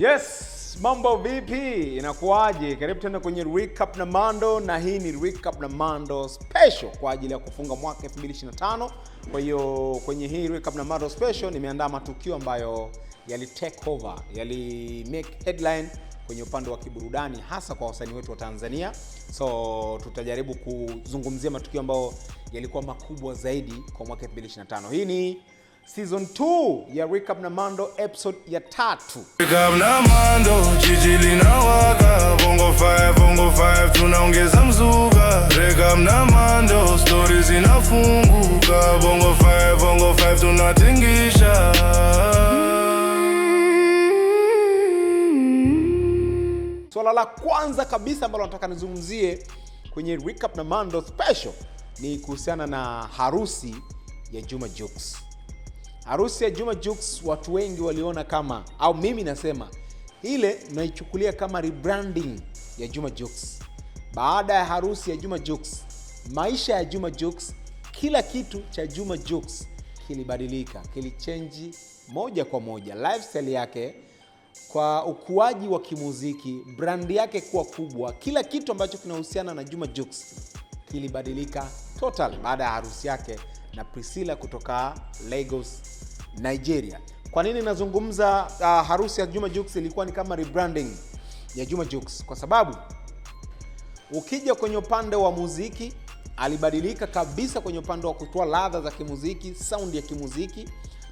Yes, mambo vipi? Inakuaje? Karibu tena kwenye Recap na Mando, na hii ni Recap na Mando special kwa ajili ya kufunga mwaka 2025. Kwa hiyo kwenye hii Recap na Mando special nimeandaa matukio ambayo yali take over, yali make headline kwenye upande wa kiburudani hasa kwa wasanii wetu wa Tanzania. So tutajaribu kuzungumzia matukio ambayo yalikuwa makubwa zaidi kwa mwaka 2025. Hii ni Season 2 ya Recap na Mando episode ya 3. Recap na Mando, jiji linawaka, bongo 5 tunaongeza mzuka. Recap na Mando, stories zinafunguka, bongo 5 tunatingisha. Swala la kwanza kabisa ambalo nataka nizungumzie kwenye Recap na Mando special ni kuhusiana na harusi ya Juma Jux. Harusi ya Juma Jux watu wengi waliona kama, au mimi nasema ile naichukulia kama rebranding ya Juma Jux. Baada ya harusi ya Juma Jux, maisha ya Juma Jux, kila kitu cha Juma Jux kilibadilika, kilichange moja kwa moja. Lifestyle yake, kwa ukuaji wa kimuziki, brand yake kuwa kubwa, kila kitu ambacho kinahusiana na Juma Jux kilibadilika total baada ya harusi yake na Priscilla kutoka Lagos, Nigeria. Kwa nini nazungumza harusi ya Juma Jux ilikuwa ni kama rebranding ya Juma Jux? Kwa sababu ukija kwenye upande wa muziki, alibadilika kabisa kwenye upande wa kutoa ladha za kimuziki, sound ya kimuziki.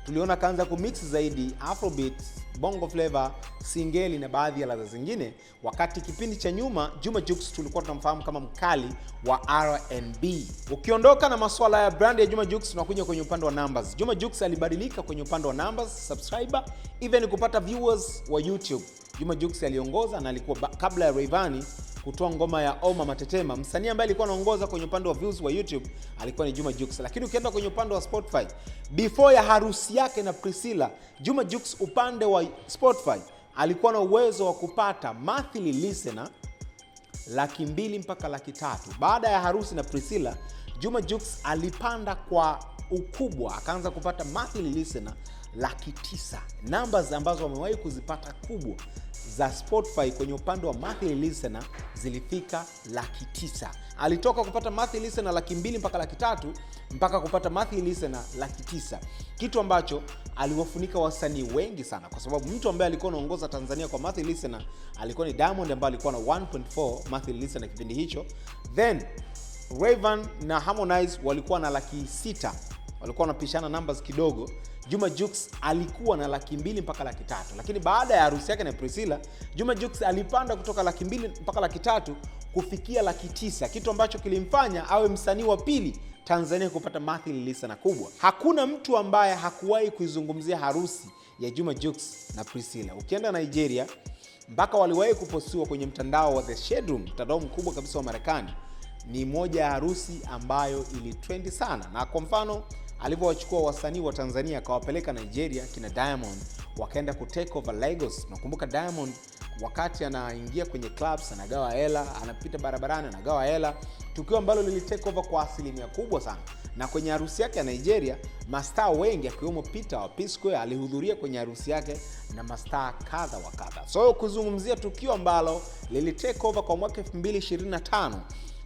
Tuliona kaanza kumix zaidi Afrobeat, Bongo Flavor, Singeli na baadhi ya ladha zingine. Wakati kipindi cha nyuma Juma Jux tulikuwa tunamfahamu kama mkali wa R&B. Ukiondoka na masuala ya brand ya Juma Jux, tunakuja kwenye upande wa numbers. Juma Jux alibadilika kwenye upande wa numbers, subscriber, even kupata viewers wa YouTube. Juma Jux aliongoza na alikuwa kabla ya Rayvanny kutoa ngoma ya Oma Matetema, msanii ambaye alikuwa anaongoza kwenye upande wa views wa YouTube alikuwa ni Juma Jux. Lakini ukienda kwenye upande wa Spotify, before ya harusi yake na Priscilla, Juma Jux upande wa Spotify alikuwa na uwezo wa kupata monthly listener 200,000 mpaka 300,000. Baada ya harusi na Priscilla, Juma Jux alipanda kwa ukubwa, akaanza kupata monthly listener 900,000. Numbers ambazo wamewahi kuzipata kubwa za Spotify kwenye upande wa monthly listener zilifika 900,000. Alitoka kupata monthly listener 200,000 mpaka 300,000 mpaka kupata monthly listener 900,000. Kitu ambacho aliwafunika wasanii wengi sana, kwa sababu mtu ambaye alikuwa anaongoza Tanzania kwa monthly listener alikuwa ni Diamond ambaye alikuwa na 1.4 monthly listener kipindi hicho. Then Rayvanny na Harmonize walikuwa na 600,000. Walikuwa wanapishana numbers kidogo. Juma Jux alikuwa na 200,000 mpaka 300,000. Lakini baada ya harusi yake na Priscilla, Juma Jux alipanda kutoka 200,000 mpaka 300,000 kufikia 900,000, kitu ambacho kilimfanya awe msanii wa pili Tanzania kupata monthly listener kubwa. Hakuna mtu ambaye hakuwahi kuizungumzia harusi ya Juma Jux na Priscilla. Ukienda Nigeria, mpaka waliwahi kupostiwa kwenye mtandao wa The Shade Room, mtandao mkubwa kabisa wa Marekani. Ni moja ya harusi ambayo ilitrend sana. Na kwa mfano, alivyowachukua wasanii wa Tanzania akawapeleka Nigeria, kina Diamond wakaenda ku take over Lagos. Nakumbuka Diamond wakati anaingia kwenye clubs anagawa hela, anapita barabarani anagawa hela, tukio ambalo lili take over kwa asilimia kubwa sana. Na kwenye harusi yake ya Nigeria, mastaa wengi akiwemo Peter wa P-Square alihudhuria kwenye harusi yake na mastaa kadha wa kadha. So kuzungumzia tukio ambalo lili take over kwa mwaka 2025,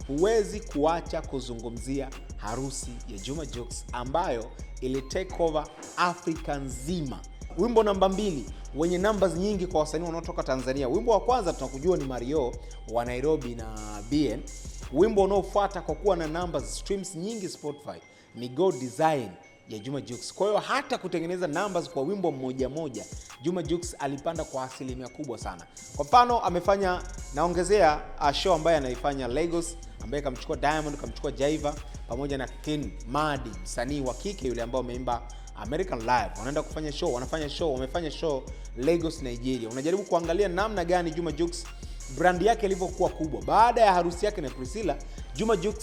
huwezi kuacha kuzungumzia harusi ya Juma Jux ambayo ili take over Afrika nzima. Wimbo namba 2 wenye numbers nyingi kwa wasanii wanaotoka Tanzania. Wimbo wa kwanza tunakujua ni Mario wa Nairobi na BN. Wimbo unaofuata kwa kuwa na numbers streams nyingi Spotify ni God Design ya Juma Jux. Kwa hiyo hata kutengeneza numbers kwa wimbo mmoja moja, Juma Jux alipanda kwa asilimia kubwa sana. Kwa mfano amefanya, naongezea show ambaye anaifanya Lagos, ambaye kamchukua Diamond, kamchukua Jaiva pamoja na King Madi, msanii wa kike yule ambao ameimba American Live. Wanaenda kufanya show, wamefanya show Lagos, Nigeria. Unajaribu kuangalia namna gani Juma Jux brand yake ilivyokuwa kubwa. Baada ya harusi yake na Priscilla, Juma Jux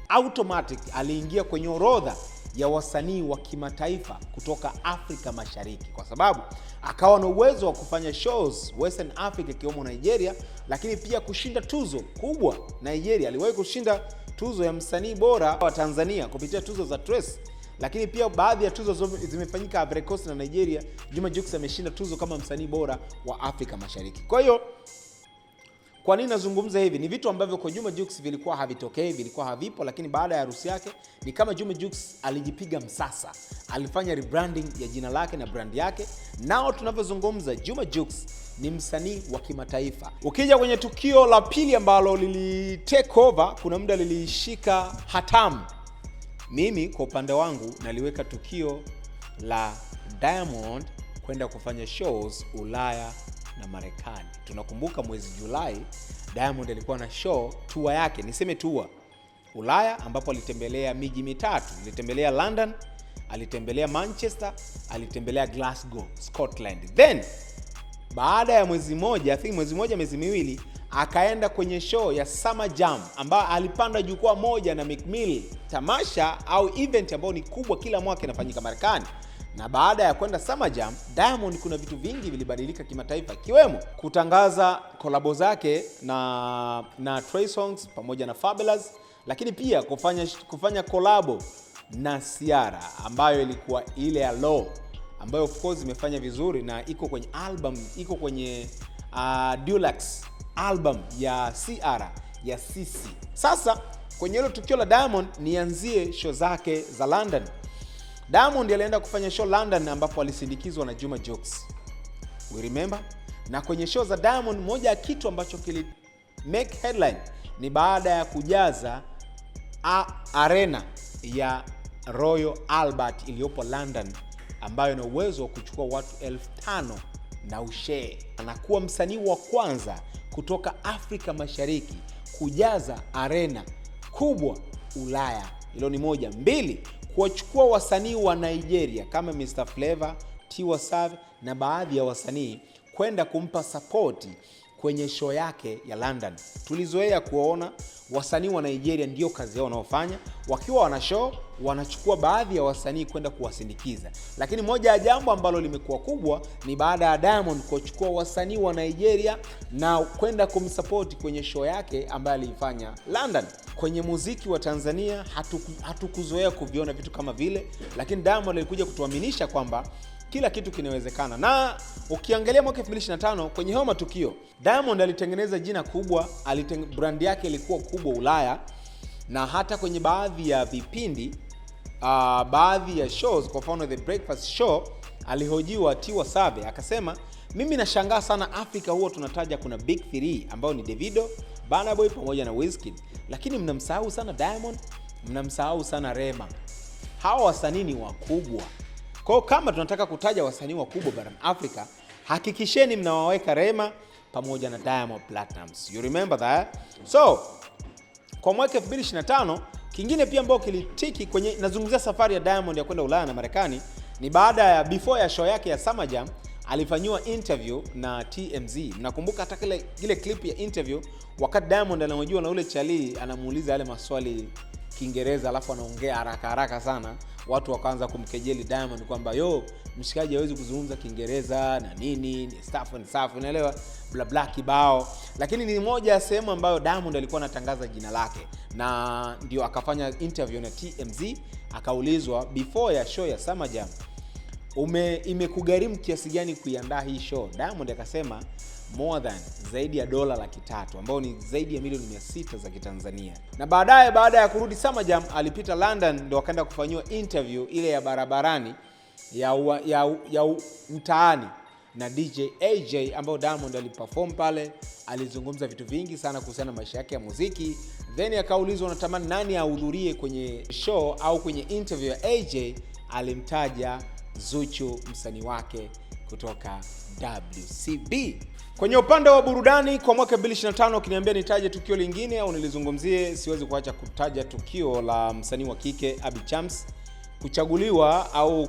automatic aliingia kwenye orodha ya wasanii wa kimataifa kutoka Afrika Mashariki, kwa sababu akawa na uwezo wa kufanya shows Western Africa ikiwemo Nigeria, lakini pia kushinda tuzo kubwa. Nigeria aliwahi kushinda tuzo ya msanii bora wa Tanzania kupitia tuzo za Trace. lakini pia baadhi ya tuzo zimefanyika Ivory Coast na Nigeria. Juma Jux ameshinda tuzo kama msanii bora wa Afrika Mashariki. Kwa hiyo kwa nini nazungumza hivi? Ni vitu ambavyo kwa Juma Jux vilikuwa havitokei, vilikuwa havipo, lakini baada ya harusi yake ni kama Juma Jux alijipiga msasa. Alifanya rebranding ya jina lake na brand yake. Nao tunavyozungumza Juma Jux ni msanii wa kimataifa. Ukija kwenye tukio la pili ambalo lili take over, kuna muda lilishika hatamu. Mimi kwa upande wangu naliweka tukio la Diamond kwenda kufanya shows Ulaya na Marekani. Tunakumbuka mwezi Julai Diamond alikuwa na show, tour yake, niseme tour Ulaya, ambapo alitembelea miji mitatu. Alitembelea London, alitembelea Manchester, alitembelea Glasgow, Scotland. Then baada ya mwezi moja, miezi miwili, akaenda kwenye show ya Summer Jam ambayo alipanda jukwaa moja na Meek Mill, tamasha au event ambayo ni kubwa kila mwaka inafanyika Marekani. Na baada ya kwenda Summer Jam, Diamond kuna vitu vingi vilibadilika kimataifa, kiwemo kutangaza kolabo zake na Trey Songz pamoja na Fabulous, lakini pia kufanya kolabo na Ciara ambayo ilikuwa ile ya Low, ambayo of course imefanya vizuri na iko kwenye deluxe album ya Ciara ya Sisi. Sasa kwenye hilo tukio la Diamond, nianzie show zake za London. Diamond alienda kufanya show London ambapo alisindikizwa na Juma Jux. We remember? Na kwenye show za Diamond, moja ya kitu ambacho kili make headline ni baada ya kujaza arena ya Royal Albert iliyopo London, ambayo ina uwezo wa kuchukua watu 5,000 na ushee. Anakuwa msanii wa kwanza kutoka Afrika Mashariki kujaza arena kubwa Ulaya. Hilo ni moja. Mbili, kuwachukua wasanii wa Nigeria kama Mr Flavor, Tiwa Savage na baadhi ya wasanii kwenda kumpa support kwenye show yake ya London. Tulizoea kuona wasanii wa Nigeria ndio kazi yao wanaofanya, wakiwa wana show wanachukua baadhi ya wasanii kwenda kuwasindikiza. Lakini moja ya jambo ambalo limekuwa kubwa ni baada ya Diamond kuchukua wasanii wa Nigeria na kwenda kumsupport kwenye show yake ambayo aliifanya London. Kwenye muziki wa Tanzania hatukuzoea kuviona vitu kama vile, lakini Diamond alikuja kutuaminisha kwamba kila kitu kinawezekana. Na ukiangalia mwaka 2025 kwenye homa tukio, Diamond alitengeneza jina kubwa, brand yake ilikuwa kubwa Ulaya, na hata kwenye baadhi ya vipindi, baadhi ya shows, kwa mfano The Breakfast Show, alihojiwa Tiwa Savage akasema, mimi nashangaa sana Afrika huwa tunataja kuna Big 3 ambao ni Davido, Burna Boy pamoja na Wizkid, lakini mnamsahau sana Diamond, mnamsahau sana Rema. Hawa wasanii ni wakubwa. Kwa kama tunataka kutaja wasanii wakubwa barani Afrika, hakikisheni mnawaweka Rema pamoja na Diamond Platnumz. You remember that? So, kwa mwaka 2025, kingine pia ambao kilitiki kwenye, nazungumzia safari ya Diamond ya kwenda Ulaya na Marekani, ni baada ya before ya show yake ya Summer Jam, alifanywa interview na TMZ. Mnakumbuka hata ile clip ya interview wakati Diamond anahojiwa na ule chali, anamuuliza yale maswali Kiingereza alafu anaongea haraka sana. Watu wakaanza kumkejeli Diamond kwamba mshikaji hawezi kuzungumza Kiingereza na nini, ni stuff, unaelewa, bla bla kibao. Lakini ni moja ya sehemu ambayo Diamond alikuwa anatangaza jina lake, na ndio akafanya interview na TMZ. Akaulizwa before ya show ya Summer Jam, imekugharimu kiasi gani kuiandaa hii show? Diamond akasema more than zaidi ya $300,000 ambao ni zaidi ya milioni 600 za Kitanzania. Na baadaye, baada ya kurudi Summer Jam, alipita London, ndio akaenda kufanywa interview ile ya barabarani ya mtaani na DJ AJ, ambao Diamond aliperform pale. Alizungumza vitu vingi sana kuhusiana na maisha yake ya muziki. Then akaulizwa unatamani nani ahudhurie kwenye show au kwenye interview ya AJ, alimtaja Zuchu, msanii wake kutoka WCB. Kwenye upande wa burudani kwa mwaka 2025, ukiniambia nitaje tukio lingine au nilizungumzie, siwezi kuacha kutaja tukio la msanii wa kike Abby Chams kuchaguliwa au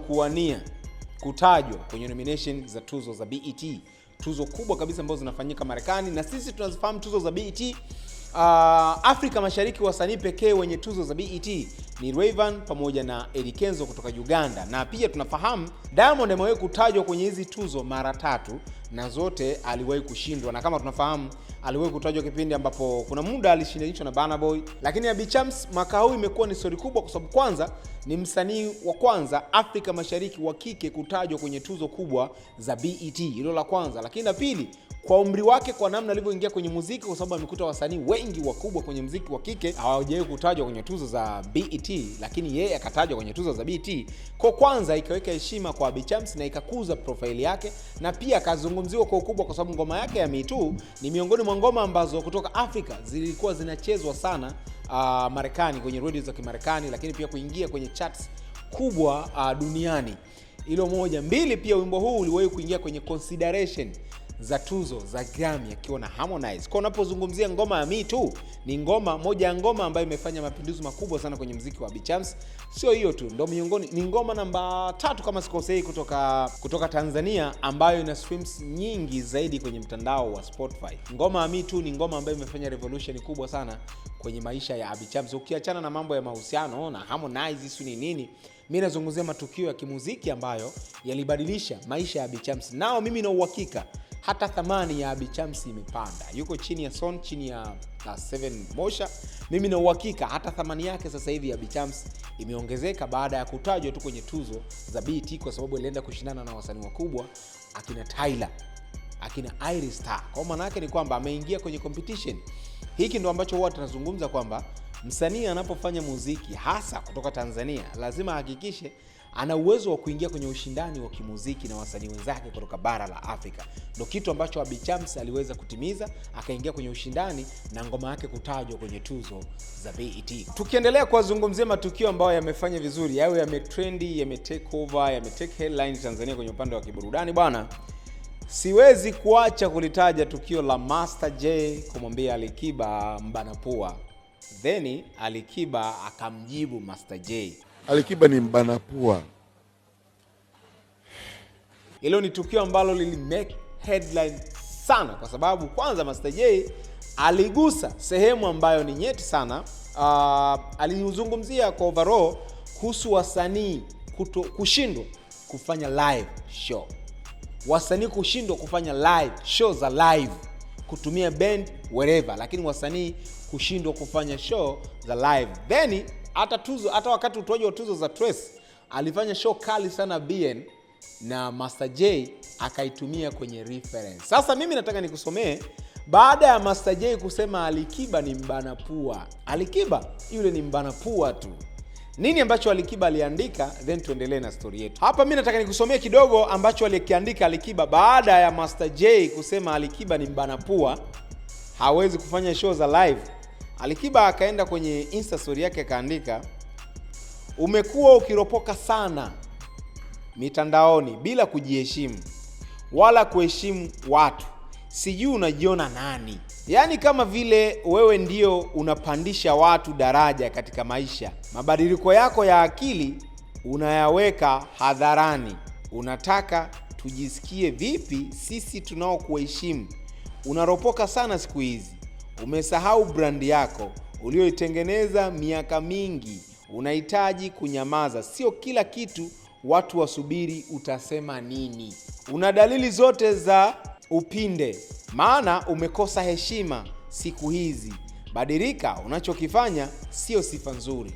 kutajwa kwenye nomination za tuzo za BET, tuzo kubwa kabisa ambazo zinafanyika Marekani. Na sisi tunazifahamu tuzo za BET. Afrika Mashariki wasanii pekee wenye tuzo za BET ni Rayvanny pamoja na Eddy Kenzo kutoka Uganda. Na pia tunafahamu Diamond amewahi kutajwa kwenye hizi tuzo mara 3, na zote aliwahi kushindwa, na kama tunafahamu aliwahi kutajwa kipindi ambapo kuna muda alishindanishwa na Burna Boy. Lakini Abby Chams mwaka huu imekuwa ni story kubwa, kwa sababu kwanza ni msanii wa kwanza Afrika Mashariki wa kike kutajwa kwenye tuzo kubwa za BET, hilo la kwanza. Lakini la pili, kwa umri wake, kwa namna alivyoingia kwenye muziki, kwa sababu amekuta wasanii wengi wakubwa kwenye muziki wa kike hawajawahi kutajwa kwenye tuzo za BET, lakini yeye akatajwa kwenye tuzo za BET. Kwa kwanza ikaweka heshima kwa Abby Chams na ikakuza profile yake, na pia akazungumziwa kwa ukubwa kwa sababu ngoma yake ya Me Too ni miongoni mwa ngoma ambazo kutoka Afrika zilikuwa zinachezwa sana Marekani, kwenye radio za Kimarekani, lakini pia kuingia kwenye charts kubwa duniani. Hilo moja. Mbili, pia wimbo huu uliwahi kuingia kwenye consideration za tuzo za Grammy akiwa na Harmonize. Kwa unapozungumzia ngoma ya Me Too, ni ngoma moja ya ngoma ambayo imefanya mapinduzi makubwa sana kwenye muziki wa Abby Chams. Sio hiyo tu, ndio miongoni, ni ngoma namba 3 kama sikosei kutoka Tanzania ambayo ina streams nyingi zaidi kwenye mtandao wa Spotify. Ngoma ya Me Too ni ngoma ambayo imefanya revolution kubwa sana kwenye maisha ya Abby Chams. Ukiachana na mambo ya mahusiano na Harmonize sio nini, mimi nazungumzia matukio ya kimuziki ambayo yalibadilisha maisha ya Abby Chams. Nao mimi na uhakika hata thamani ya Abby Chams imepanda. Yuko chini ya Son, chini ya Seven Mosha. Mimi na uhakika hata thamani yake sasa hivi Abby Chams imeongezeka baada ya kutajwa tu kwenye tuzo za BET, kwa sababu alienda kushindana na wasanii wakubwa akina Tyler, akina Iris Star. Kwa maana yake ni kwamba ameingia kwenye competition. Hiki ndio ambacho huwa tunazungumza kwamba msanii anapofanya muziki hasa kutoka Tanzania lazima ahakikishe ana uwezo wa kuingia kwenye ushindani wa kimuziki na wasanii wenzake kutoka bara la Afrika. Ndio kitu ambacho Abby Chams aliweza kutimiza, akaingia kwenye ushindani na ngoma yake kutajwa kwenye tuzo za BET. Tukiendelea kuwazungumzia matukio ambayo yamefanya vizuri, yawe yametrendi, yametake over, yametake headline Tanzania kwenye upande wa kiburudani bwana, siwezi kuacha kulitaja tukio la Master J kumwambia Alikiba mbana pua. Then Alikiba akamjibu Master J, Alikiba ni mbana pua. Hilo ni tukio ambalo lili make headline sana, kwa sababu kwanza Master J aligusa sehemu ambayo ni nyeti sana. Alizungumzia kwa overall kuhusu wasanii kushindwa kufanya live show. Wasanii kushindwa kufanya live show za live, kutumia band wherever, lakini wasanii kushindwa kufanya show za live. Then hata wakati utoaji wa tuzo za Trace alifanya show kali sana BN, na Master J akaitumia kwenye reference. Sasa mimi nataka nikusomee baada ya Master J kusema Alikiba ni mbana pua. Alikiba yule ni mbana pua tu. Nini ambacho Alikiba aliandika, then tuendelee na story yetu. Hapa mimi nataka nikusomee kidogo ambacho alikiandika Alikiba baada ya Master J kusema Alikiba ni mbana pua, hawezi kufanya show za live. Alikiba akaenda kwenye Insta story yake akaandika, umekuwa ukiropoka sana mitandaoni bila kujiheshimu wala kuheshimu watu. Sijui unajiona nani? Yaani kama vile wewe ndio unapandisha watu daraja katika maisha. Mabadiliko yako ya akili unayaweka hadharani. Unataka tujisikie vipi sisi tunaokuheshimu? Unaropoka sana siku hizi. Umesahau brand yako ulioitengeneza miaka mingi. Unahitaji kunyamaza. Sio kila kitu watu wasubiri utasema nini. Una dalili zote za upinde, maana umekosa heshima siku hizi. Badilika, unachokifanya sio sifa nzuri.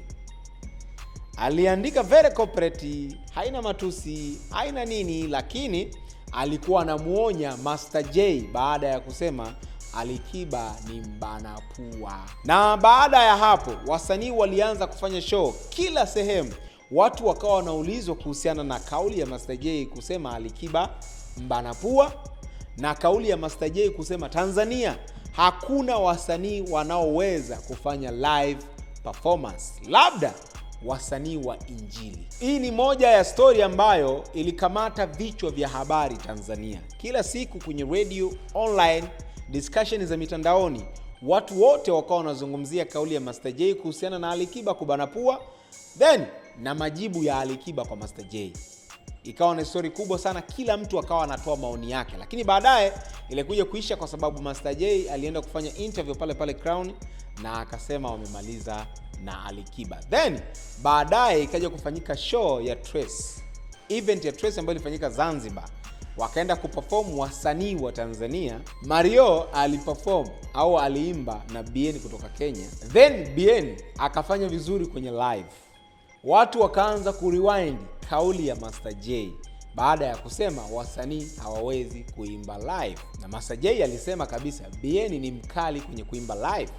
Aliandika very corporate, haina matusi, haina nini, lakini alikuwa anamuonya Master J baada ya kusema Alikiba ni mbana pua. Na baada ya hapo wasanii walianza kufanya show kila sehemu. Watu wakawa wanaulizwa kuhusiana na kauli ya Master J kusema Alikiba mbana pua, na kauli ya Master J kusema Tanzania hakuna wasanii wanaoweza kufanya live performance, labda wasanii wa Injili. Hii ni moja ya story ambayo ilikamata vichwa vya habari Tanzania. Kila siku kwenye radio, online, discussion za mitandaoni, watu wote wakawa wanazungumzia kauli ya Master J kuhusiana na Alikiba kubana pua, then na majibu ya Alikiba kwa Master J. Ikawa ni story kubwa sana, kila mtu akawa anatoa maoni yake. Lakini baadaye ilikuja kuisha kwa sababu Master J alienda kufanya interview pale Crown na akasema wamemaliza na Alikiba. Then baadaye ikaja kufanyika show ya Trace, event ya Trace ambayo ilifanyika Zanzibar, wakaenda kuperform wasanii wa Tanzania. Mario aliperform au aliimba na Bien kutoka Kenya, then Bien akafanya vizuri kwenye live. Watu wakaanza kurewind kauli ya Master J baada ya kusema wasanii hawawezi kuimba live, na Master J alisema kabisa Bien ni mkali kwenye kuimba live.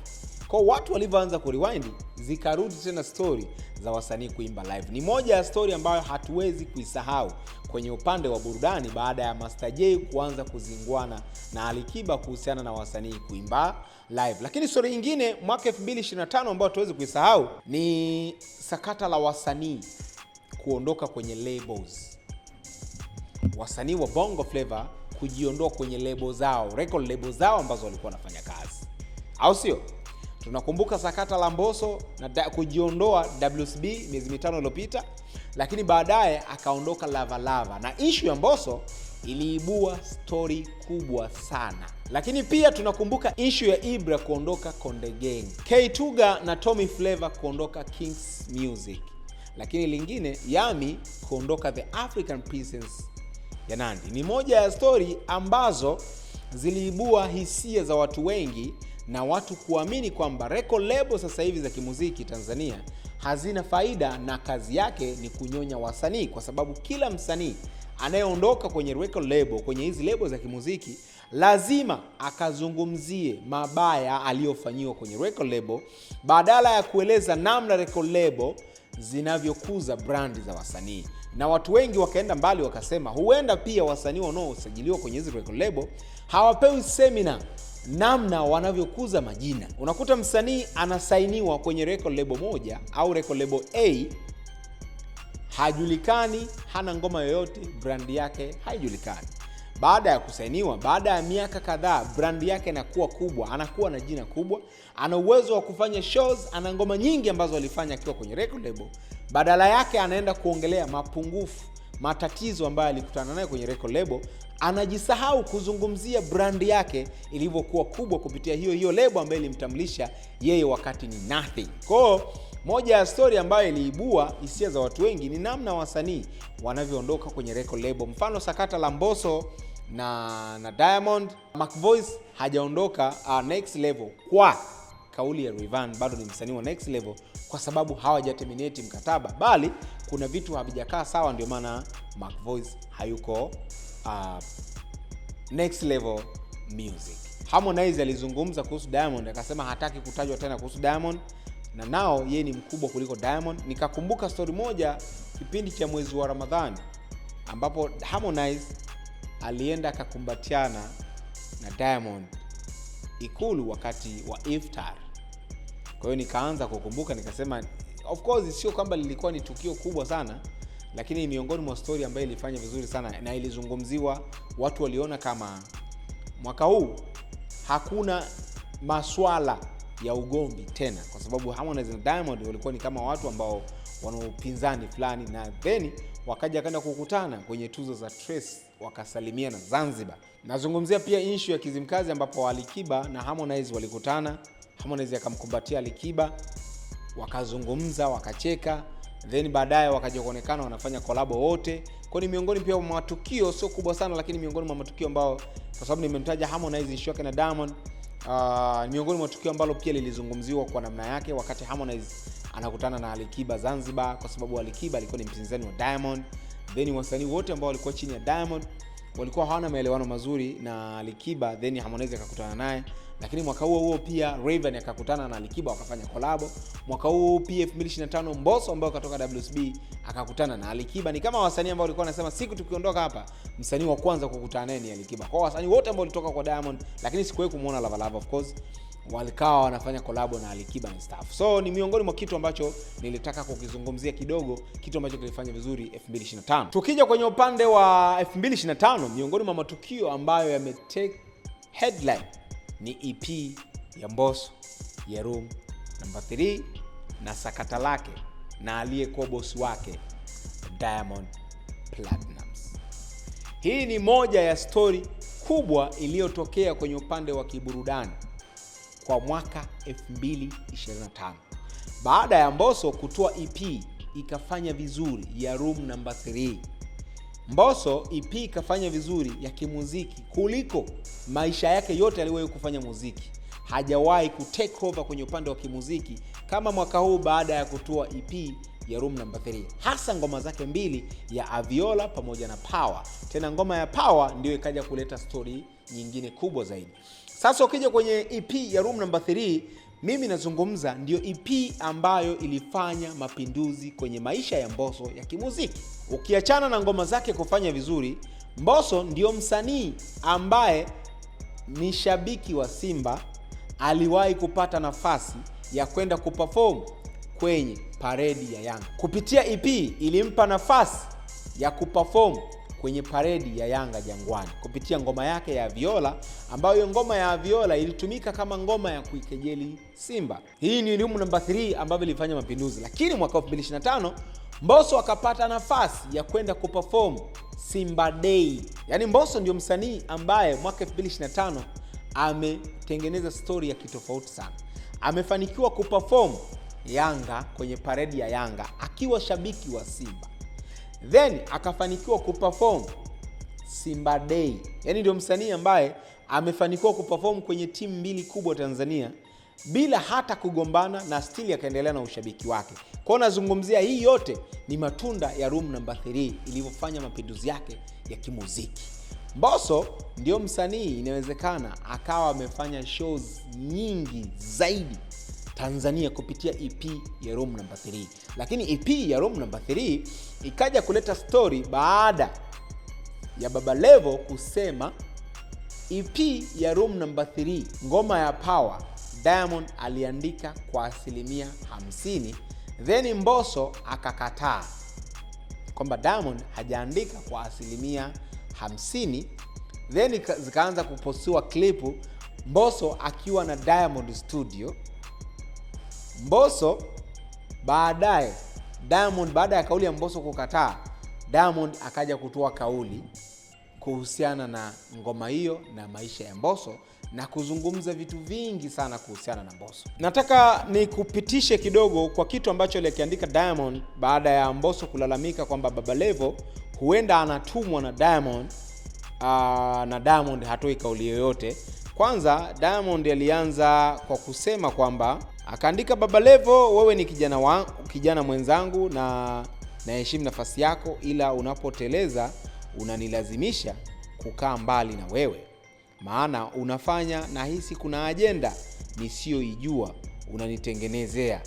Kwa watu walivyoanza kurewind, zikarudi tena story za wasanii kuimba live. Ni moja ya story ambayo hatuwezi kuisahau kwenye upande wa burudani, baada ya Master J kuanza kuzingwana na Alikiba kuhusiana na wasanii kuimba live. Lakini story nyingine mwaka 2025 ambayo hatuwezi kuisahau ni sakata la wasanii kuondoka kwenye labels. Wasanii wa Bongo Flava kujiondoa kwenye label zao, record label zao ambazo walikuwa wanafanya kazi, au sio? Tunakumbuka sakata la Mbosso na kujiondoa WCB miezi 5 iliyopita, lakini baadaye akaondoka Lava Lava, na issue ya Mbosso iliibua story kubwa sana. Lakini pia tunakumbuka issue ya Ibra kuondoka Konde Gang, K-Tuga na Tommy Flavor kuondoka Kings Music, lakini lingine Yami kuondoka The African Princess ya Nandi. Ni moja ya story ambazo ziliibua hisia za watu wengi na watu kuamini kwamba record label sasa hivi za kimuziki Tanzania hazina faida na kazi yake ni kunyonya wasanii, kwa sababu kila msanii anayeondoka kwenye record label, kwenye hizi label za kimuziki, lazima akazungumzie mabaya aliyofanyiwa kwenye record label badala ya kueleza namna record label zinavyokuza brandi za wasanii. Na watu wengi wakaenda mbali wakasema huenda pia wasanii wanaosajiliwa kwenye hizi record label hawapewi seminar namna wanavyokuza majina. Unakuta msanii anasainiwa kwenye record label moja au record label A, hajulikani, hana ngoma yoyote, brandi yake haijulikani. Baada ya kusainiwa, baada ya miaka kadhaa, brandi yake inakuwa kubwa, anakuwa na jina kubwa, ana uwezo wa kufanya shows, ana ngoma nyingi ambazo alifanya akiwa kwenye record label. Badala yake anaenda kuongelea mapungufu, matatizo ambayo alikutana nayo kwenye record label, anajisahau kuzungumzia brandi yake ilivyokuwa kubwa kupitia hiyo label ambayo ilimtambulisha yeye wakati ni nothing. Kwa moja ya story ambayo iliibua hisia za watu wengi ni namna wasanii wanavyoondoka kwenye record label. Mfano sakata la Mbosso na Diamond. Mac Voice hajaondoka Next Level kwa kauli ya Rayvanny, bado ni msanii wa Next Level kwa sababu hawajaterminate mkataba, bali kuna vitu havijakaa sawa, ndio maana Mac Voice hayuko Next Level Music. Harmonize alizungumza kuhusu Diamond, akasema hataki kutajwa tena kuhusu Diamond, na nao yeye ni mkubwa kuliko Diamond. Nikakumbuka story moja kipindi cha mwezi wa Ramadhani ambapo Harmonize alienda akakumbatiana na Diamond Ikulu wakati wa iftar. Kwa hiyo nikaanza kukumbuka, nikasema of course sio kwamba lilikuwa ni tukio kubwa sana, lakini miongoni mwa story ambayo ilifanya vizuri sana na ilizungumziwa. Watu waliona kama mwaka huu hakuna maswala ya ugomvi tena, kwa sababu Harmonize na Diamond walikuwa ni kama watu ambao wana upinzani fulani, na then wakaja kwenda kukutana kwenye tuzo za Trace wakasalimiana Zanzibar. Nazungumzia pia issue ya Kizimkazi ambapo Alikiba na Harmonize walikutana. Harmonize akamkumbatia Alikiba, wakazungumza, wakacheka, then baadaye wakaja kuonekana wanafanya collab wote. Kwa ni miongoni pia mwa matukio sio kubwa sana, lakini miongoni mwa matukio ambao, kwa sababu nimemtaja Harmonize issue yake na Diamond, miongoni mwa tukio ambalo pia lilizungumziwa kwa namna yake wakati Harmonize anakutana na Alikiba Zanzibar, kwa sababu Alikiba alikuwa ni mpinzani wa Diamond. Then wasanii wote ambao walikuwa chini ya Diamond walikuwa hawana maelewano mazuri na Alikiba, then Harmonize akakutana naye. Lakini mwaka huo pia Rayvanny akakutana na Alikiba wakafanya collab. Mwaka huo pia 2025 Mbosso ambao katoka WCB akakutana na Alikiba. Ni kama wasanii ambao walikuwa wanasema siku tukiondoka hapa msanii wa kwanza kukutana naye ni Alikiba. Kwa wasanii wote ambao walitoka kwa Diamond, lakini sikuwahi kumuona Lava Lava of course, walikawa wanafanya collab na Alikiba na staff. So ni miongoni mwa kitu ambacho nilitaka kukizungumzia kidogo, kitu ambacho kilifanya vizuri 2025. Tukija kwenye upande wa 2025, miongoni mwa matukio ambayo yametake headline ni EP ya Mbosso ya Room Number 3 na sakata lake na aliyekuwa boss wake Diamond Platnumz. Hii ni moja ya story kubwa iliyotokea kwenye upande wa kiburudani kwa mwaka 2025. Baada ya Mbosso kutoa EP ikafanya vizuri ya Room Number 3, Mbosso EP ikafanya vizuri ya kimuziki kuliko maisha yake yote aliyowahi kufanya muziki. Hajawahi kutake over kwenye upande wa kimuziki kama mwaka huu baada ya kutoa EP ya Room Number 3, hasa ngoma zake mbili ya Aviola pamoja na Power. Tena ngoma ya Power ndio ikaja kuleta story nyingine kubwa zaidi. Sasa ukija kwenye EP ya Room Number 3, mimi nazungumza ndio EP ambayo ilifanya mapinduzi kwenye maisha ya Mbosso ya kimuziki. Ukiachana na ngoma zake kufanya vizuri, Mbosso ndio msanii ambaye ni shabiki wa Simba aliwahi kupata nafasi ya kwenda kuperform kwenye paredi ya Yanga. Kupitia EP ilimpa nafasi ya kuperform kwenye paredi ya Yanga Jangwani kupitia ngoma yake ya Viola, ambayo ngoma ya Viola ilitumika kama ngoma ya kuikejeli Simba. Hii ni Room Number 3 ambayo ilifanya mapinduzi. Lakini mwaka 2025 Mbosso akapata nafasi ya kwenda kuperform Simba Day. Yaani Mbosso ndio msanii ambaye mwaka 2025 ametengeneza story ya kitofauti sana. Amefanikiwa kuperform Yanga kwenye paredi ya Yanga akiwa shabiki wa Simba. Then akafanikiwa kuperform Simba Day. Yaani ndio msanii ambaye amefanikiwa kuperform kwenye timu mbili kubwa Tanzania bila hata kugombana, na still akaendelea na ushabiki wake. Kwa hiyo nazungumzia hii yote ni matunda ya Room Number 3 ilivyofanya mapinduzi yake ya kimuziki. Mbosso ndio msanii inawezekana akawa amefanya shows nyingi zaidi Tanzania kupitia EP ya Room Number 3. Lakini EP ya Room Number 3 ikaja kuleta story baada ya Baba Levo kusema EP ya Room Number 3, ngoma ya Power, Diamond aliandika kwa 50%. Then Mbosso akakataa kwamba Diamond hajaandika kwa 50%. Then zikaanza kupostiwa klipu Mbosso akiwa na Diamond studio. Mbosso baadaye, Diamond baada ya kauli ya Mbosso kukataa, Diamond akaja kutoa kauli kuhusiana na ngoma hiyo na maisha ya Mbosso na kuzungumza vitu vingi sana kuhusiana na Mbosso. Nataka nikupitishe kidogo kwa kitu ambacho alikiandika Diamond baada ya Mbosso kulalamika kwamba Baba Levo huenda anatumwa na Diamond, na Diamond hatoi kauli yoyote. Kwanza Diamond alianza kwa kusema kwamba akaandika, Baba Levo, wewe ni kijana mwenzangu na naheshimu nafasi yako, ila unapoteleza unanilazimisha kukaa mbali na wewe, maana unafanya nahisi kuna ajenda nisiyoijua unanitengenezea.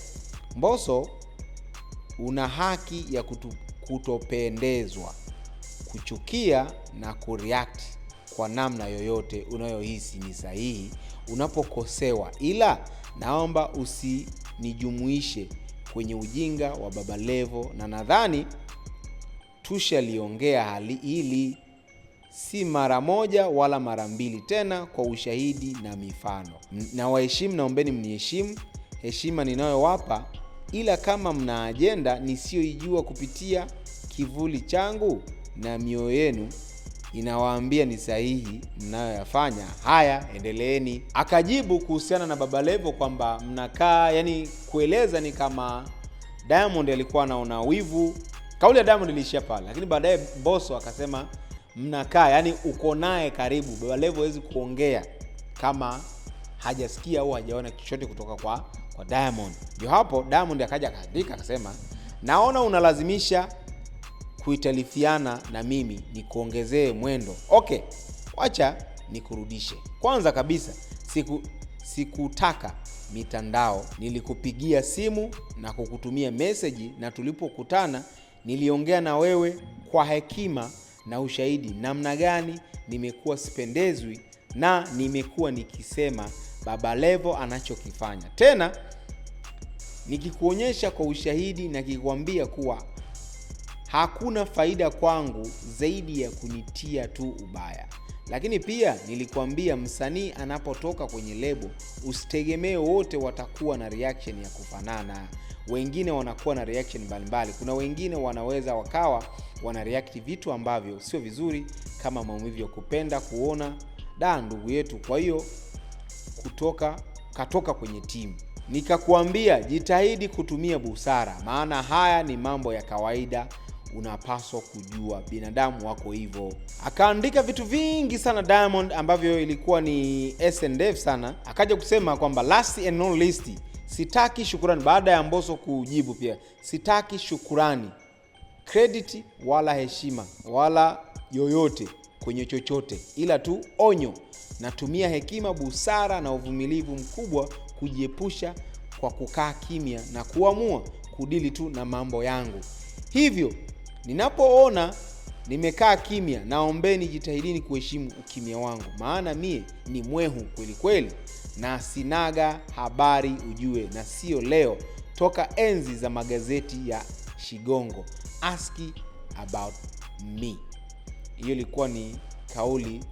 Mbosso, una haki ya kutopendezwa, kuchukia na kureact kwa namna yoyote unayohisi ni sahihi unapokosewa, ila naomba usinijumuishe kwenye ujinga wa Baba Levo, na nadhani tushaliongea hali hili si mara moja wala mara mbili tena, kwa ushahidi na mifano. Na waheshimu, naombeni mniheshimu, heshima ninayowapa, ila kama mna ajenda nisiyoijua kupitia kivuli changu na mioyo yenu inawaambia ni sahihi mnayoyafanya, haya endeleeni. Akajibu kuhusiana na Baba Levo kwamba mnakaa, yani kueleza ni kama Diamond alikuwa anaona wivu. Kauli ya Diamond iliishia pale, lakini baadaye Mbosso akasema mnakaa, yani uko naye karibu. Baba Levo hawezi kuongea kama hajasikia au hajaona chochote kutoka kwa Diamond. Ndio hapo Diamond akaja akaandika akasema, naona unalazimisha kuitalifiana na mimi nikuongezee mwendo. Okay, wacha nikurudishe. Kwanza kabisa sikutaka mitandao, nilikupigia simu na kukutumia message, na tulipokutana niliongea na wewe kwa hekima na ushahidi namna gani nimekuwa sipendezwi na nimekuwa nikisema Baba Levo anachokifanya, tena nikikuonyesha kwa ushahidi na kikwambia kuwa hakuna faida kwangu zaidi ya kunitia tu ubaya. Lakini pia nilikwambia msanii anapotoka kwenye lebo usitegemee wote watakuwa na reaction ya kufanana. Wengine wanakuwa na reaction mbalimbali. Kuna wengine wanaweza wakawa wana react vitu ambavyo sio vizuri, kama maumivu ya kupenda kuona ndugu yetu, kwa hiyo katoka kwenye timu. Nikakuambia jitahidi kutumia busara, maana haya ni mambo ya kawaida, unapaswa kujua binadamu wako hivyo. Akaandika vitu vingi sana Diamond ambavyo ilikuwa ni SNDF sana. Akaja kusema kwamba last and not least, sitaki shukrani. Baada ya Mbosso kujibu pia, sitaki shukrani, credit wala heshima wala yoyote kwenye chochote, ila tu onyo. Natumia hekima, busara na uvumilivu mkubwa kujiepusha kwa kukaa kimya na kuamua kudili tu na mambo yangu. Hivyo ninapoona nimekaa kimya, naombeni jitahidini kuheshimu ukimya wangu, maana mie ni mwehu kweli kweli na sinaga habari ujue, na sio leo, toka enzi za magazeti ya Shigongo. Ask about me. Hiyo ilikuwa ni kauli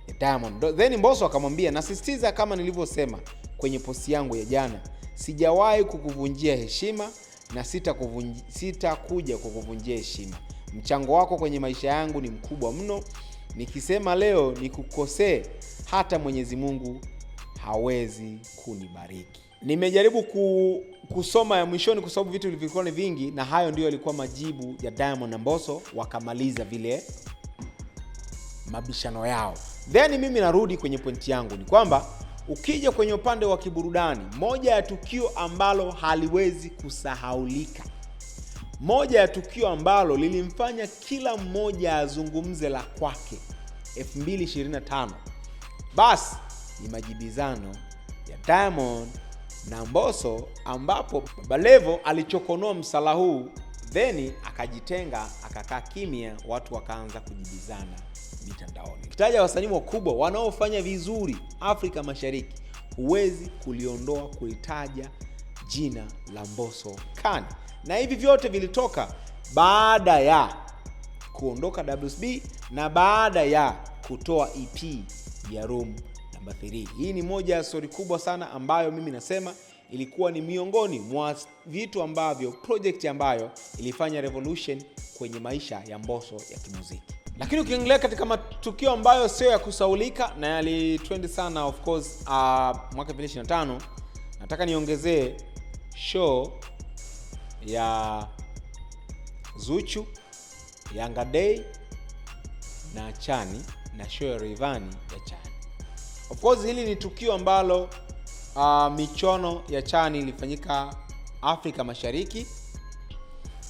ya Diamond. Then Mbosso akamwambia, nasisitiza kama nilivyosema kwenye posti yangu ya jana, sijawahi kukuvunjia heshima na sitakuja kukuvunjia heshima. Mchango wako kwenye maisha yangu ni mkubwa mno. Nikisema leo nikukosee, hata Mwenyezi Mungu hawezi kunibariki. Nimejaribu kusoma ya mwishoni kwa sababu vitu vilikuwa ni vingi, na hayo ndio yalikuwa majibu ya Diamond na Mbosso. Wakamaliza vile mabishano yao. Then mimi narudi kwenye pointi yangu, ni kwamba ukija kwenye upande wa kiburudani, moja ya tukio ambalo haliwezi kusahaulika, moja ya tukio ambalo lilimfanya kila mmoja azungumze la kwake 2025, basi ni majibizano ya Diamond na Mbosso, ambapo Baba Levo alichokonoa msala huu, then akajitenga, akakaa kimya, watu wakaanza kujibizana mitandaoni. Kitaja wasanii wakubwa wanaofanya vizuri Afrika Mashariki, huwezi kuliondoa kulitaja jina la Mbosso Khan. Na hivi vyote vilitoka baada ya kuondoka WCB na baada ya kutoa EP ya Room Number 3. Hii ni moja ya story kubwa sana ambayo mimi nasema ilikuwa ni miongoni mwa vitu ambavyo, project ambayo ilifanya revolution kwenye maisha ya Mbosso ya kimuziki. Lakini ukiangalia katika matukio ambayo sio ya kusaulika na yalitrend sana, of course, mwaka 2025, nataka niongezee show ya Zuchu, Yanga Day na Chani, na show ya Rayvanny ya Chani. Of course, hili ni tukio ambalo michono ya Chani ilifanyika Afrika Mashariki,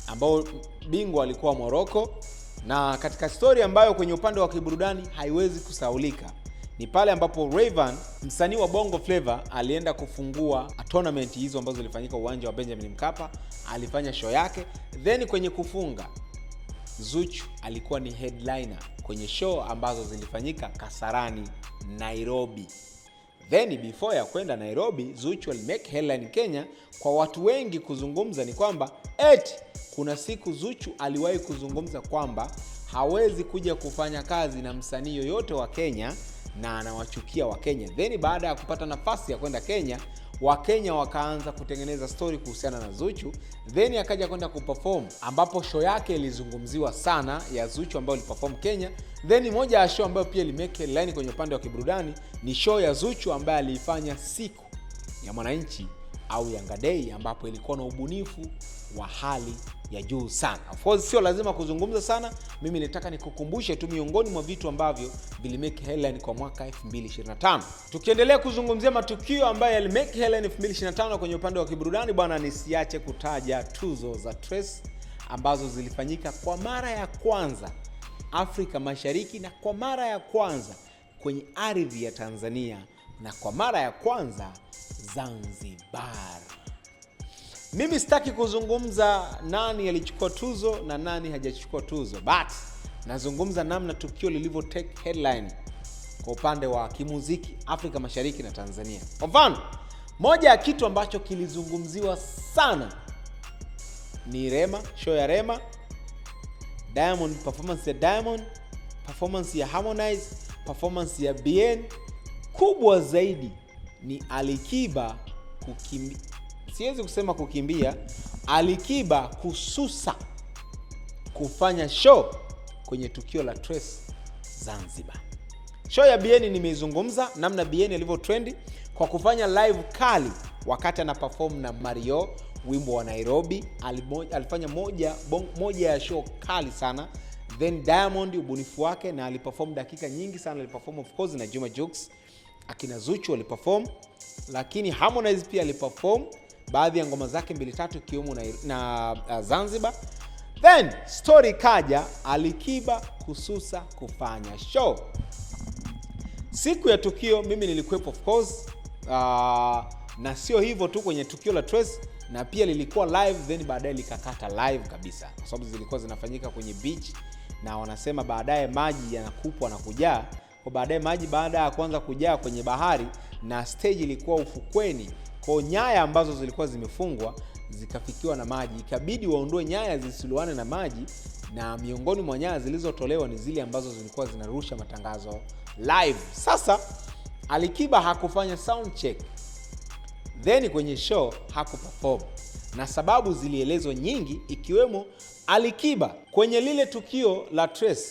ambao bingwa alikuwa Morocco. Na katika story ambayo kwenye upande wa kiburudani haiwezi kusaulika, ni pale ambapo Rayvanny, msanii wa Bongo Flava, alienda kufungua tournament hizo ambazo zilifanyika uwanja wa Benjamin Mkapa. Alifanya show yake, then kwenye kufunga Zuchu alikuwa ni headliner kwenye show ambazo zilifanyika Kasarani, Nairobi. Then before ya kwenda Nairobi, Zuchu alimake headline Kenya. Kwa watu wengi kuzungumza ni kwamba kuna siku Zuchu aliwahi kuzungumza kwamba hawezi kuja kufanya kazi na msanii yoyote wa Kenya na anawachukia wa Kenya. Then baada ya kupata nafasi ya kwenda Kenya, wa Kenya wakaanza kutengeneza story kuhusiana na Zuchu. Then akaja kwenda kuperform, ambapo show yake ilizungumziwa sana ya Zuchu ambayo iliperform Kenya. Then moja ya show ambayo pia ilimake headline kwenye upande wa kiburudani ni show ya Zuchu ambayo aliifanya siku ya Mwananchi au Yanga Day, ambapo ilikuwa na ubunifu wa hali ya juu sana. Of course, sio lazima kuzungumza sana, mimi nataka nikukumbushe tu miongoni mwa vitu ambavyo vilimake headline kwa mwaka 2025. Tukiendelea kuzungumzia matukio ambayo yalimake headline 2025 kwenye upande wa kiburudani, bwana, nisiache kutaja tuzo za Trace ambazo zilifanyika kwa mara ya kwanza Afrika Mashariki, na kwa mara ya kwanza kwenye ardhi ya Tanzania, na kwa mara ya kwanza Zanzibar. Mimi sitaki kuzungumza nani alichukua tuzo na nani hajachukua tuzo, but nazungumza namna tukio lilivyo take headline kwa upande wa kimuziki Afrika Mashariki na Tanzania. Kwa mfano, moja ya kitu ambacho kilizungumziwa sana ni Rema, show ya Rema, Diamond, performance ya Diamond, performance ya Harmonize, performance ya Bien. Kubwa zaidi ni Alikiba siwezi kusema kukimbia, Alikiba kususa kufanya show kwenye tukio la Trace Zanzibar. Show ya Bien nimeizungumza namna Bien alivyo trendi kwa kufanya live kali wakati ana perform na Mario, wimbo wa Nairobi. Alifanya moja ya show kali sana. Then Diamond ubunifu wake, na aliperform dakika nyingi sana. Aliperform of course na Juma Jux, akina Zuchu aliperform, lakini Harmonize pia aliperform baadhi ya ngoma zake 2-3 ikiwemo na Zanzibar. Then story kaja, Alikiba kususa kufanya show. Siku ya tukio mimi nilikuwepo of course, na sio hivyo tu kwenye tukio la Trace, na pia lilikuwa live, then baadaye likakata live kabisa kwa sababu zilikuwa zinafanyika kwenye beach, na wanasema baadaye maji yanakupwa na kujaa. Kwa baadaye maji baada ya kuanza kujaa kwenye bahari, na stage ilikuwa ufukweni, kwa nyaya ambazo zilikuwa zimefungwa zikafikiwa na maji, ikabidi waondoe nyaya zisiluane na maji, na miongoni mwa nyaya zilizotolewa ni zile ambazo zilikuwa zinarusha matangazo live. Sasa Alikiba hakufanya sound check, then kwenye show hakuperform, na sababu zilielezwa nyingi, ikiwemo Alikiba kwenye lile tukio la Trace,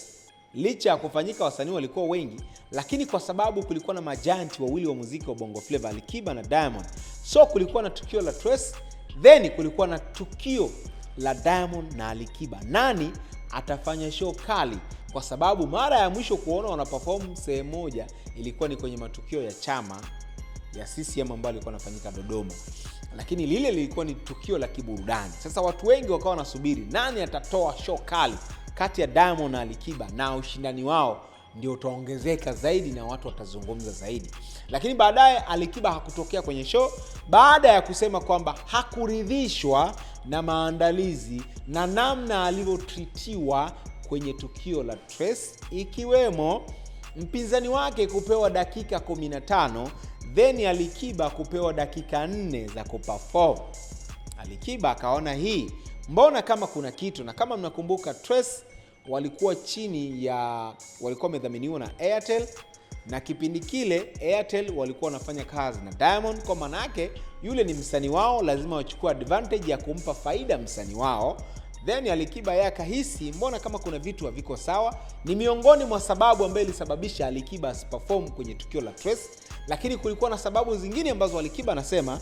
licha ya kufanyika wasanii walikuwa wengi, lakini kwa sababu kulikuwa na majanti wawili wa muziki wa Bongo Flava, Alikiba na Diamond, so kulikuwa na tukio la Trace, then kulikuwa na tukio la Diamond na Alikiba. Nani atafanya show kali? Kwa sababu mara ya mwisho kuona wanaperform sehemu moja ilikuwa ni kwenye matukio ya chama ya CCM ambayo ilikuwa inafanyika Dodoma, lakini lile lilikuwa ni tukio la kiburudani. Sasa watu wengi wakawa wanasubiri nani atatoa show kali kati ya Diamond na Alikiba, na ushindani wao ndio utaongezeka zaidi na watu watazungumza zaidi. Lakini baadaye Alikiba hakutokea kwenye show baada ya kusema kwamba hakuridhishwa na maandalizi na namna alivyotritiwa kwenye tukio la Trace, ikiwemo mpinzani wake kupewa dakika 15, then Alikiba kupewa dakika 4 za kuperform. Alikiba akaona hii mbona kama kuna kitu, na kama mnakumbuka Trace walikuwa wamedhaminiwa na Airtel, na kipindi kile Airtel walikuwa wanafanya kazi na Diamond, kwa maana yake yule ni msanii wao, lazima wachukue advantage ya kumpa faida msanii wao. Then Alikiba yeye akahisi mbona kama kuna vitu haviko sawa. Ni miongoni mwa sababu ambayo ilisababisha Alikiba asiperform kwenye tukio la Trace, lakini kulikuwa na sababu zingine ambazo Alikiba anasema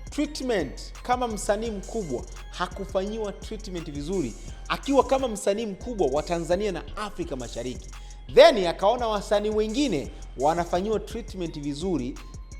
treatment kama msanii mkubwa hakufanyiwa treatment vizuri, akiwa kama msanii mkubwa wa Tanzania na Afrika Mashariki. Then akaona wasanii wengine wanafanyiwa treatment vizuri,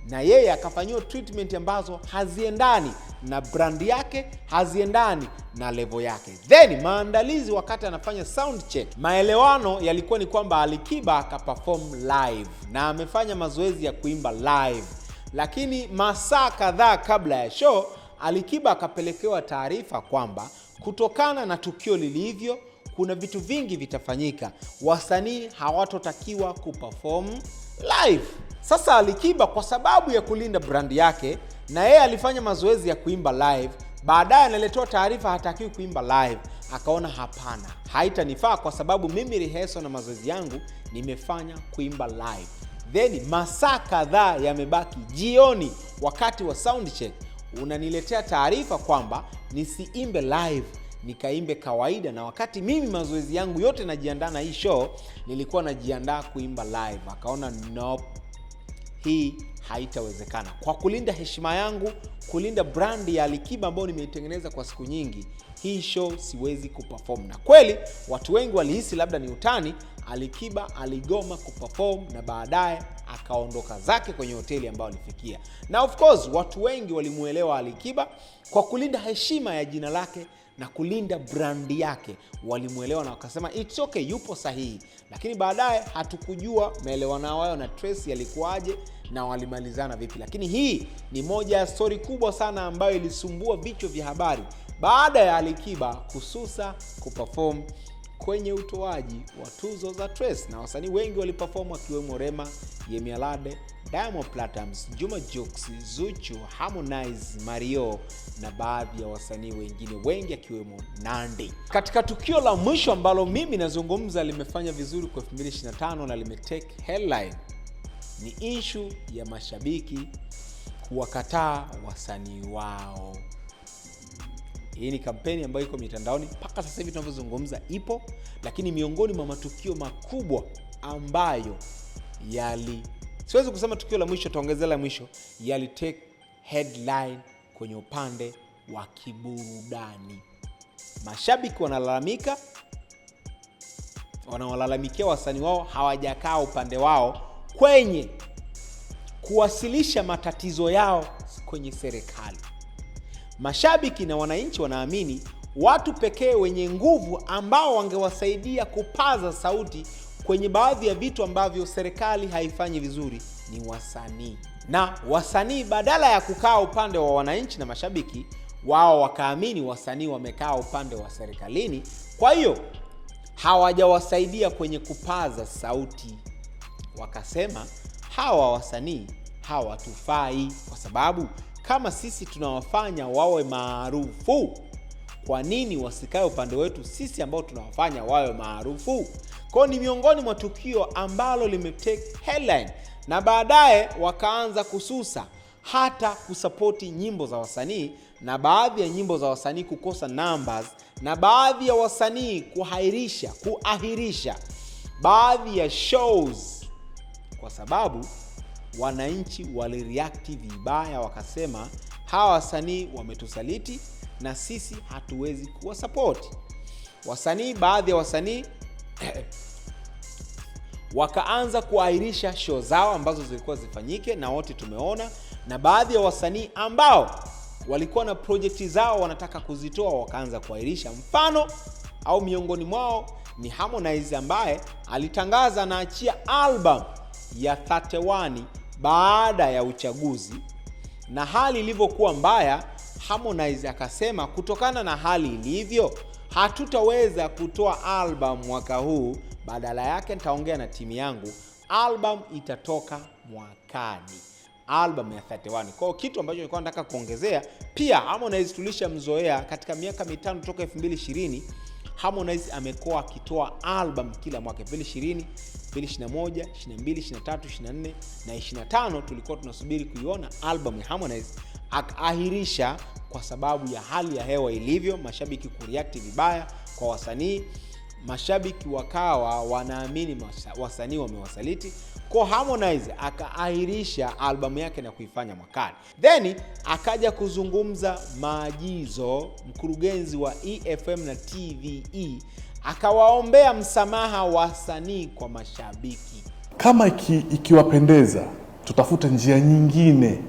na yeye akafanyiwa treatment ambazo haziendani na brand yake, haziendani na level yake. Then maandalizi wakati anafanya sound check, maelewano yalikuwa ni kwamba Alikiba akaperform live na amefanya mazoezi ya kuimba live, lakini masaa kadhaa kabla ya show Alikiba akapelekewa taarifa kwamba kutokana na tukio lilivyo, kuna vitu vingi vitafanyika, wasanii hawatotakiwa kuperform live. Sasa Alikiba kwa sababu ya kulinda brand yake, na yeye alifanya mazoezi ya kuimba live, baadaye analetewa taarifa hatakiwi kuimba live, akaona hapana, haitanifaa kwa sababu mimi rehearsal na mazoezi yangu nimefanya kuimba live. Then masaa kadhaa yamebaki, jioni wakati wa sound check unaniletea taarifa kwamba nisiimbe live, nikaimbe kawaida, na wakati mimi mazoezi yangu yote najiandaa na hii show nilikuwa najiandaa kuimba live. Akaona nope, hii haitawezekana. Kwa kulinda heshima yangu, kulinda brand ya Alikiba ambayo nimeitengeneza kwa siku nyingi, hii show siwezi kuperform. Na kweli watu wengi walihisi labda ni utani. Alikiba aligoma kuperform na baadaye akaondoka zake kwenye hoteli ambayo alifikia. Na of course watu wengi walimuelewa Alikiba kwa kulinda heshima ya jina lake na kulinda brandi yake, walimuelewa na wakasema it's okay, yupo sahihi. Lakini baadaye hatukujua maelewano yao na Trace yalikuwaje na walimalizana vipi. Lakini hii ni moja ya story kubwa sana ambayo ilisumbua vichwa vya habari baada ya Alikiba kususa kuperform kwenye utoaji wa tuzo za Trace, na wasanii wengi waliperform akiwemo Rema, Yemi Alade, Diamond Platnumz, Juma Jux, Zuchu, Harmonize, Mario na baadhi ya wasanii wengine wengi akiwemo Nandy. Katika tukio la mwisho ambalo mimi nazungumza limefanya vizuri kwa 2025 na limetake headline, ni issue ya mashabiki kuwakataa wasanii wao. Hii ni kampeni ambayo iko mitandaoni mpaka sasa hivi tunavyozungumza ipo, lakini miongoni mwa matukio makubwa ambayo siwezi kusema tukio la mwisho, taongezea la mwisho, take headline kwenye upande wa kiburudani. Mashabiki wanawalalamikia wasanii wao hawajakaa upande wao kwenye kuwasilisha matatizo yao kwenye serikali. Mashabiki na wananchi wanaamini watu pekee wenye nguvu ambao wangewasaidia kupaza sauti kwenye baadhi ya vitu ambavyo serikali haifanyi vizuri ni wasanii. Na wasanii badala ya kukaa upande wa wananchi na mashabiki, wao wakaamini wasanii wamekaa upande wa serikalini, kwa hiyo hawajawasaidia kwenye kupaza sauti. Wakasema hawa wasanii hawatufai, kwa sababu kama sisi tunawafanya wawe maarufu, kwa nini wasikae upande wetu sisi ambao tunawafanya wawe maarufu? Kwa ni miongoni mwa tukio ambalo limetake headline, na baadaye wakaanza kususa hata kusapoti nyimbo za wasanii, na baadhi ya nyimbo za wasanii kukosa numbers, na baadhi ya wasanii kuahirisha baadhi ya shows kwa sababu wananchi walireact vibaya, wakasema hawa wasanii wametusaliti na sisi hatuwezi kuwa support. Baadhi ya wasanii wakaanza kuahirisha show zao ambazo zilikuwa zifanyike na wote tumeona, na baadhi ya wasanii ambao walikuwa na project zao wanataka kuzitoa wakaanza kuahirisha. Mfano au miongoni mwao ni Harmonize ambaye alitangaza anaachia album ya 31 baada ya uchaguzi, na hali ilivyokuwa mbaya, Harmonize akasema kutokana na hali ilivyo hatutaweza kutoa album mwaka huu, badala yake nitaongea na timu yangu, album itatoka mwakani, album ya 31. Kwa kitu ambacho nilikuwa nataka kuongezea pia, Harmonize tulishamzoea katika miaka mitano toka 2020, Harmonize amekuwa akitoa album kila mwaka. 2020, 2021, 22, 23, 24 na 25 tulikuwa tunasubiri kuiona album ya Harmonize, akaahirisha kwa sababu ya hali ya hewa ilivyo, mashabiki kureact vibaya kwa wasanii, mashabiki wakawa wanaamini wasanii wamewasaliti. Kwa Harmonize akaahirisha albamu yake na kuifanya mwakani. Then akaja kuzungumza maagizo, mkurugenzi wa EFM na TVE akawaombea msamaha wasanii kwa mashabiki. Kama ikiwapendeza, tutafute njia nyingine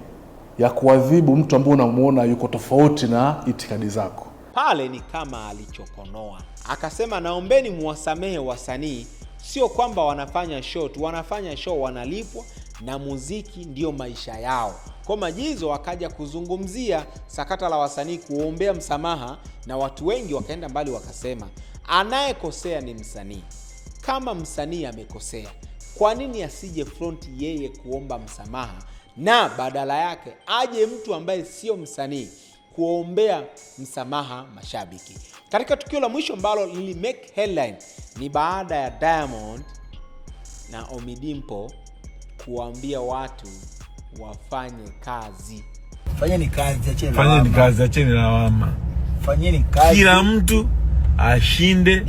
ya kuadhibu mtu ambaye unamuona yuko tofauti na itikadi zako. Pale ni kama alichokonoa. Akasema naombeni muwasamehe wasanii, sio kwamba wanafanya show tu, wanafanya show wanalipwa na muziki ndio maisha yao. Kwa Majizo akaja kuzungumzia sakata la wasanii kuombea msamaha, na watu wengi wakaenda mbali wakasema anayekosea ni msanii. Kama msanii amekosea, kwa nini asije front yeye kuomba msamaha, na badala yake aje mtu ambaye sio msanii kuombea msamaha mashabiki? Katika tukio la mwisho ambalo lili make headline ni baada ya Diamond na Omidimpo kuambia watu wafanye kazi. Fanyeni kazi, acheni lawama. Fanyeni kazi. Kila mtu ashinde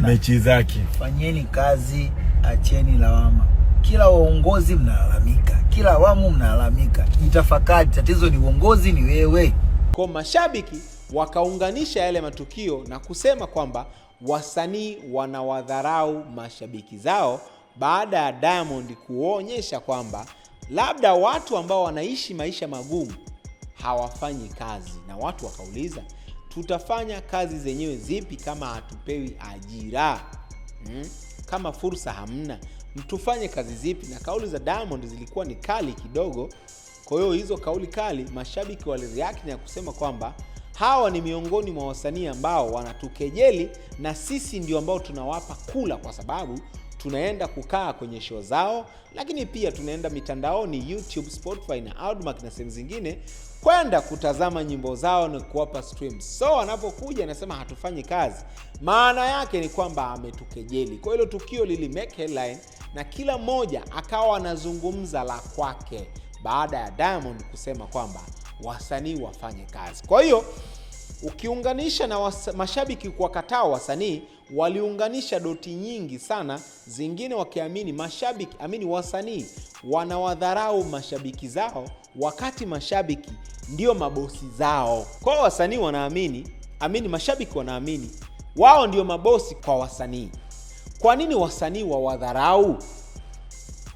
mechi zake. Fanyeni kazi, acheni lawama. Kila uongozi mnalalamika, kila awamu mnalalamika. Itafakari, tatizo ni uongozi, ni wewe. Kwa mashabiki wakaunganisha yale matukio na kusema kwamba wasanii wanawadharau mashabiki zao, baada ya Diamond kuonyesha kwamba labda watu ambao wanaishi maisha magumu hawafanyi kazi. Na watu wakauliza, tutafanya kazi zenyewe zipi kama hatupewi ajira? Kama fursa hamna, mtufanye kazi zipi? Na kauli za Diamond zilikuwa ni kali kidogo. Kwa hiyo hizo kauli kali mashabiki walireact na kusema kwamba hawa ni miongoni mwa wasanii ambao wanatukejeli, na sisi ndio ambao tunawapa kula, kwa sababu tunaenda kukaa kwenye show zao, lakini pia tunaenda mitandaoni YouTube, Spotify na Audmack na sehemu zingine kwenda kutazama nyimbo zao na kuwapa streams. So anapokuja anasema hatufanyi kazi, maana yake ni kwamba ametukejeli. Kwa hilo tukio lili make headline na kila mmoja akawa anazungumza la kwake baada ya Diamond kusema kwamba wasanii wafanye kazi. Kwa hiyo Ukiunganisha na mashabiki kuwakataa wasanii, waliunganisha doti nyingi sana zingine, wakiamini wasanii wanawadharau mashabiki zao, wakati mashabiki ndio mabosi zao. Kwa wasanii mashabiki wanaamini wao ndio mabosi kwa wasanii. Kwa nini wasanii wawadharau?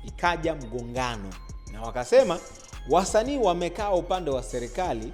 Ikaja mgongano na wakasema wasanii wamekaa upande wa serikali,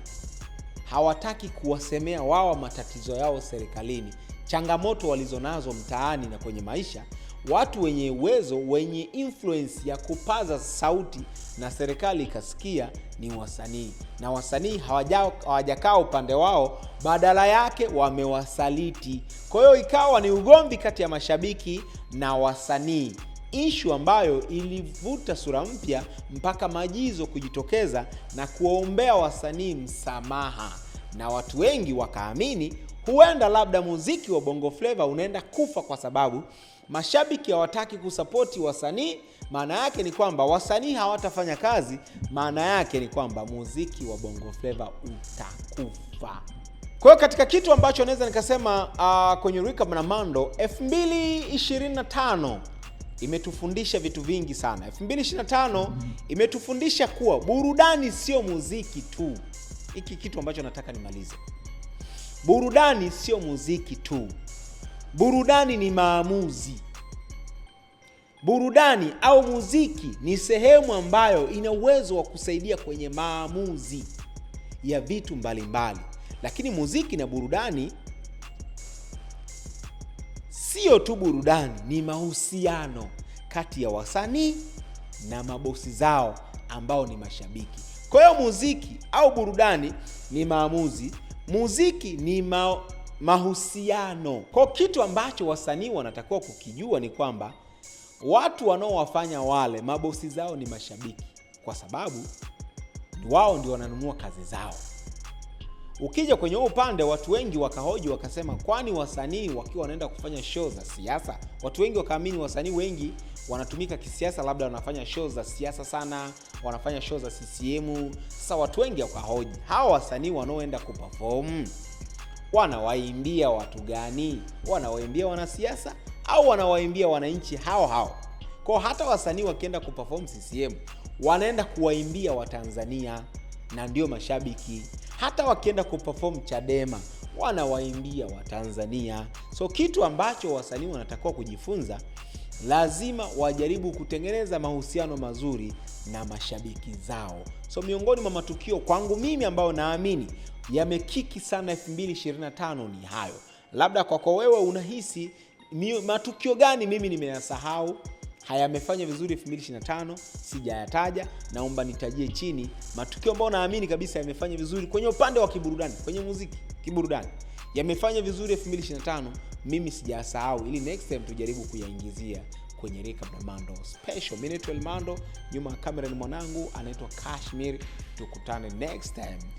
hawataki kuwasemea wao matatizo yao serikalini, changamoto walizonazo mtaani na kwenye maisha. Watu wenye uwezo, wenye influence ya kupaza sauti na serikali ikasikia ni wasanii, na wasanii hawajakaa upande wao, badala yake wamewasaliti. Kwa hiyo ikawa ni ugomvi kati ya mashabiki na wasanii, issue ambayo ilivuta sura mpya mpaka Majizo kujitokeza na kuwaombea wasanii msamaha, na watu wengi wakaamini huenda labda muziki wa Bongo Flava unaenda kufa kwa sababu mashabiki hawataki kusapoti wasanii. Maana yake ni kwamba wasanii hawatafanya kazi, maana yake ni kwamba muziki wa Bongo Flava utakufa. Kwa hiyo katika kitu ambacho naweza nikasema kwenye Recap na Mando, 2025 imetufundisha vitu vingi sana. 2025 imetufundisha kuwa burudani sio muziki tu. Hiki kitu ambacho nataka nimalize. Burudani sio muziki tu. Burudani ni maamuzi. Burudani au muziki ni sehemu ambayo ina uwezo wa kusaidia kwenye maamuzi ya vitu mbalimbali. Lakini muziki na burudani sio tu burudani, ni mahusiano kati ya wasanii na mabosi zao ambao ni mashabiki. Kwa hiyo muziki au burudani ni maamuzi, muziki ni mahusiano. Kwa kitu ambacho wasanii wanatakiwa kukijua ni kwamba watu wanaowafanya wale mabosi zao ni mashabiki, kwa sababu wao ndio wananunua kazi zao. Ukija kwenye upande, watu wengi wakahoji wakasema, kwani wasanii wakiwa wanaenda kufanya show za siasa? Watu wengi wakaamini wasanii wengi wanatumika kisiasa, labda wanafanya show za siasa sana, wanafanya show za CCM. Sasa watu wengi wakahoji, hawa wasanii wanaoenda kuperform wanawaimbia watu gani? Wanawaimbia wanasiasa au wanawaimbia wananchi hao? Kwa hata wasanii wakienda kuperform CCM wanaenda kuwaimbia Watanzania na ndio mashabiki. Hata wakienda kuperform Chadema wanawaimbia Watanzania. So kitu ambacho wasanii wanatakiwa kujifunza, lazima wajaribu kutengeneza mahusiano mazuri na mashabiki zao. So miongoni mwa matukio kwangu mimi ambao naamini yamekiki sana 2025 ni hayo. Labda kwako wewe unahisi matukio gani mimi nimeyasahau hayamefanya vizuri 2025 sijayataja? Naomba nitajie chini matukio ambayo naamini kabisa yamefanya vizuri kwenye upande wa kiburudani, kwenye muziki kiburudani, yamefanya vizuri 2025, mimi sijasahau, ili next time tujaribu kuyaingizia kwenye Recap na Mando special. Mimi ni Mando, nyuma ya kamera ni mwanangu anaitwa Kashmir. Tukutane next time.